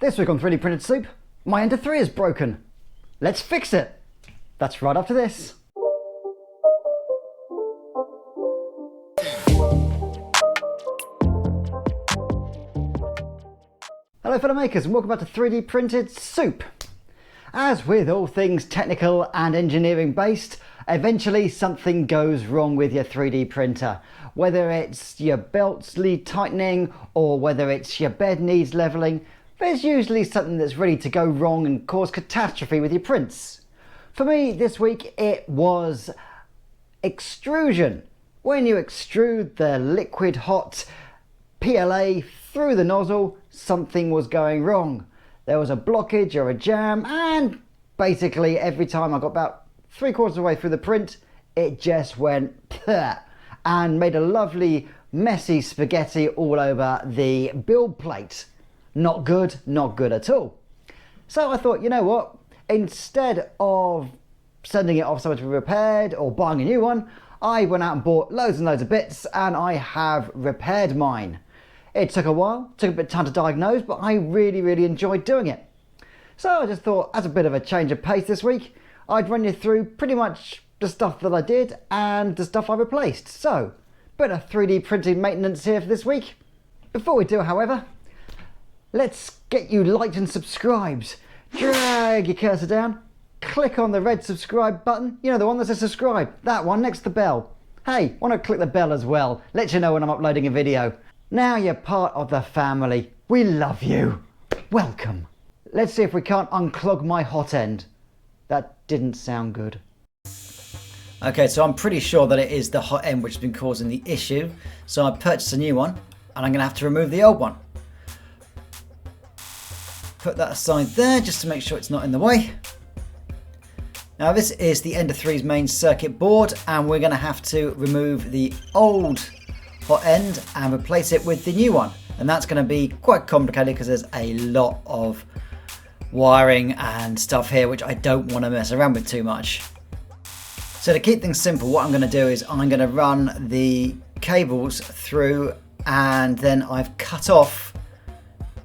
This week on 3D Printed Soup, my Ender 3 is broken. Let's fix it. That's right after this. Hello fellow makers and welcome back to 3D Printed Soup. As with all things technical and engineering based, eventually something goes wrong with your 3D printer. Whether it's your belts need tightening or whether it's your bed needs leveling, there's usually something that's ready to go wrong and cause catastrophe with your prints. For me this week it was extrusion. When you extrude the liquid hot PLA through the nozzle, something was going wrong. There was a blockage or a jam, and basically every time I got about 3/4 of the way through the print, it just went pleh, and made a lovely messy spaghetti all over the build plate. Not good at all. So I thought, you know what, instead of sending it off somewhere to be repaired or buying a new one, I went out and bought loads and loads of bits, and I have repaired mine. It took a while, took a bit of time to diagnose, but I really enjoyed doing it. So I just thought, as a bit of a change of pace this week, I'd run you through pretty much the stuff that I did and the stuff I replaced. So, bit of 3D printing maintenance here for this week. Before we do, however, let's get you liked and subscribed. Drag your cursor down, click on the red subscribe button, you know, the one that says subscribe, that one next to the bell. Hey, why not click the bell as well? Let you know when I'm uploading a video. Now you're part of the family. We love you. Welcome. Let's see if we can't unclog my hot end. That didn't sound good. Okay, so I'm pretty sure that it is the hot end which has been causing the issue. So I purchased a new one and I'm going to have to remove the old one. Put that aside there just to make sure it's not in the way. Now this is the Ender 3's main circuit board, and we're going to have to remove the old hot end and replace it with the new one. And that's going to be quite complicated because there's a lot of wiring and stuff here which I don't want to mess around with too much. So to keep things simple, what I'm going to do is I'm going to run the cables through, and then I've cut off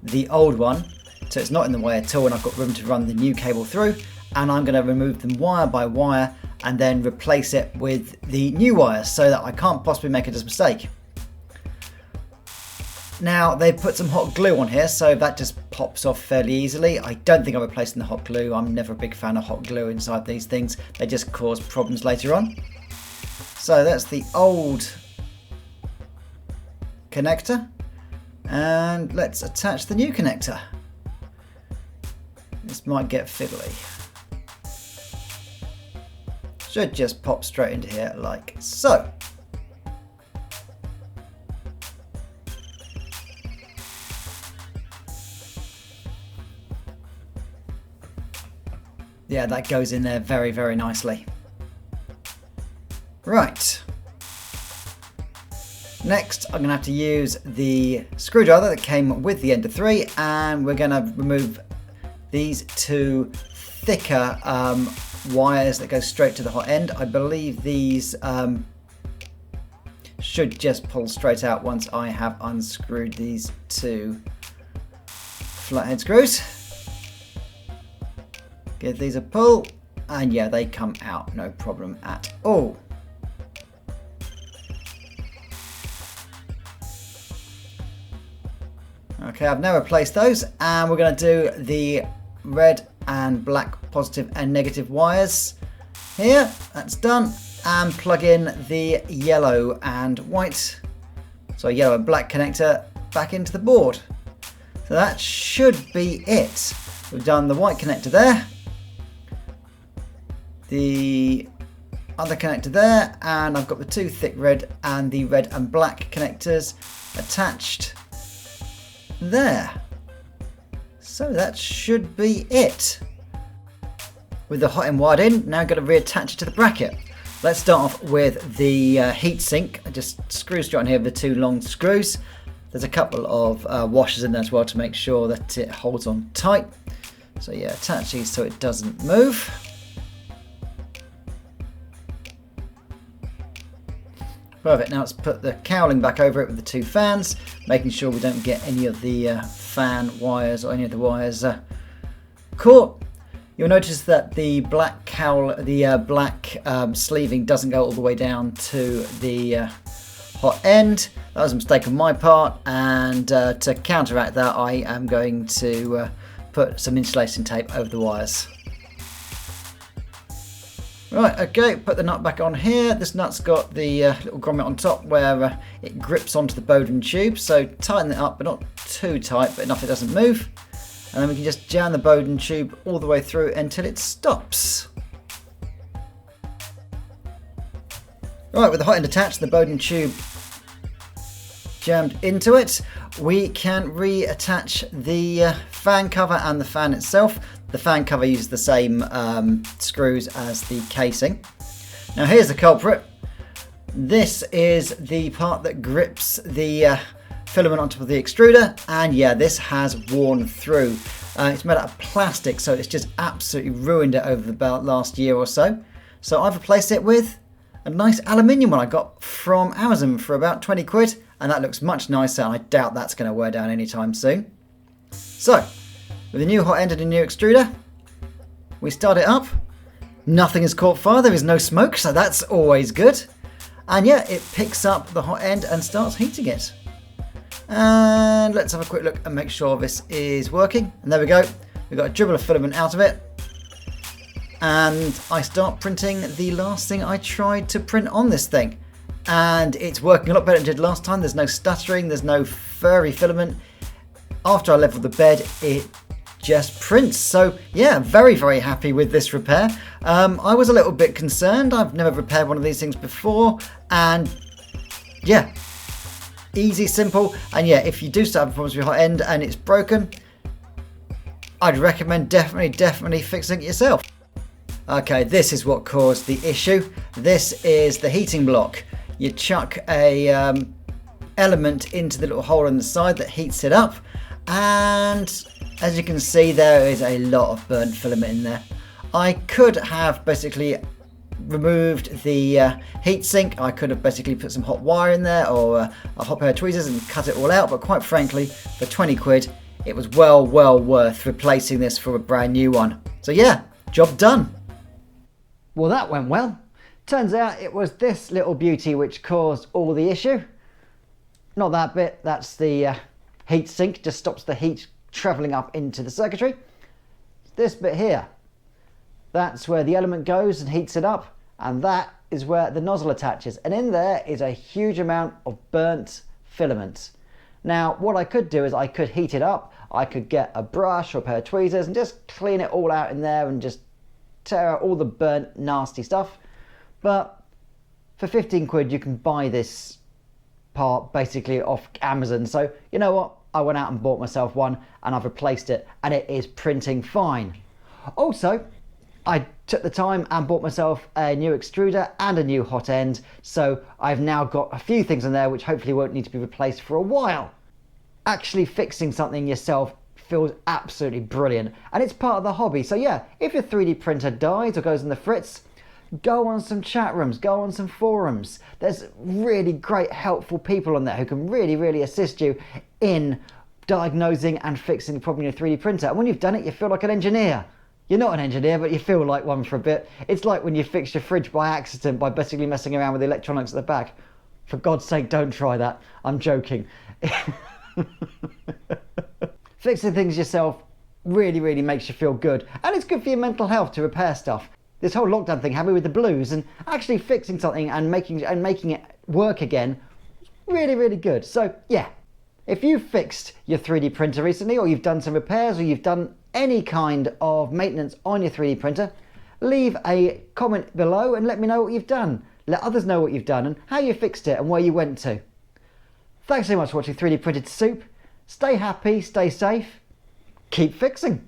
the old one so it's not in the way at all, and I've got room to run the new cable through, and I'm going to remove them wire by wire and then replace it with the new wires so that I can't possibly make a mistake. Now they've put some hot glue on here, so that just pops off fairly easily. I don't think I'm replacing the hot glue. I'm never a big fan of hot glue inside these things. They just cause problems later on. So that's the old connector, and let's attach the new connector. This might get fiddly. Should just pop straight into here like so. Yeah, that goes in there very nicely. Right. Next, I'm going to have to use the screwdriver that came with the Ender 3, and we're going to remove these two thicker wires that go straight to the hot end. I believe these should just pull straight out once I have unscrewed these two flathead screws. Give these a pull, and yeah, they come out no problem at all. Okay, I've now replaced those, and we're going to do the red and black positive and negative wires here. That's done, and plug in the yellow and white, so yellow and black connector back into the board. So that should be it. We've done the white connector there, the other connector there, and I've got the two thick red and the red and black connectors attached there. So that should be it. With the hot end wired in, now I've got to reattach it to the bracket. Let's start off with the heatsink. I just screw straight on here with the two long screws. There's a couple of washers in there as well to make sure that it holds on tight. So yeah, attach these so it doesn't move. Perfect. Now let's put the cowling back over it with the two fans, making sure we don't get any of the fan wires or any of the wires caught. You'll notice that the black cowl, the black sleeving doesn't go all the way down to the hot end. That was a mistake on my part, and to counteract that I am going to put some insulation tape over the wires. Right, okay, put the nut back on here. This nut's got the little grommet on top where it grips onto the Bowden tube, so tighten it up, but not too tight, but enough it doesn't move. And then we can just jam the Bowden tube all the way through until it stops. Right, with the hot end attached, the Bowden tube jammed into it, we can reattach the fan cover and the fan itself. The fan cover uses the same screws as the casing. Now here's the culprit. This is the part that grips the filament on top of the extruder, and yeah, this has worn through. It's made out of plastic, so it's just absolutely ruined it over the last year or so. So I've replaced it with a nice aluminium one I got from Amazon for about 20 quid, and that looks much nicer, and I doubt that's going to wear down anytime soon. So, with a new hot end and a new extruder, we start it up. Nothing is caught fire, there is no smoke, so that's always good. And yeah, it picks up the hot end and starts heating it. And let's have a quick look and make sure this is working. And there we go. We've got a dribble of filament out of it. And I start printing the last thing I tried to print on this thing. And it's working a lot better than it did last time. There's no stuttering, there's no furry filament. After I leveled the bed, it just prints. So yeah, very, very happy with this repair. I was a little bit concerned. I've never repaired one of these things before. And yeah, easy, simple. And yeah, if you do start having problems with your hot end and it's broken, I'd recommend definitely fixing it yourself. Okay, this is what caused the issue. This is the heating block. You chuck a element into the little hole in the side that heats it up, and as you can see, there is a lot of burnt filament in there. I could have basically removed the heatsink. I could have basically put some hot wire in there or a hot pair of tweezers and cut it all out, but quite frankly, for 20 quid, it was well worth replacing this for a brand new one. So yeah, job done. Well, that went well. Turns out it was this little beauty which caused all the issue. Not that bit, that's the heat sink, just stops the heat travelling up into the circuitry. This bit here, that's where the element goes and heats it up, and that is where the nozzle attaches, and in there is a huge amount of burnt filament. Now what I could do is I could heat it up, I could get a brush or a pair of tweezers and just clean it all out in there and just tear out all the burnt nasty stuff. But for 15 quid you can buy this part basically off Amazon, so you know what, I went out and bought myself one and I've replaced it and it is printing fine. Also, I took the time and bought myself a new extruder and a new hot end, so I've now got a few things in there which hopefully won't need to be replaced for a while. Actually fixing something yourself feels absolutely brilliant, and it's part of the hobby. So yeah, if your 3D printer dies or goes in the fritz, go on some chat rooms, go on some forums. There's really great helpful people on there who can really assist you in diagnosing and fixing the problem in your 3D printer. And when you've done it, you feel like an engineer. You're not an engineer, but you feel like one for a bit. It's like when you fix your fridge by accident by basically messing around with the electronics at the back. For God's sake, don't try that. I'm joking. Fixing things yourself really makes you feel good, and it's good for your mental health to repair stuff. This whole lockdown thing had me with the blues, and actually fixing something and making it work again was really good. So yeah, if you've fixed your 3D printer recently, or you've done some repairs, or you've done any kind of maintenance on your 3D printer, leave a comment below and let me know what you've done. Let others know what you've done and how you fixed it and where you went to. Thanks so much for watching 3D Printed Soup. Stay happy, stay safe, keep fixing.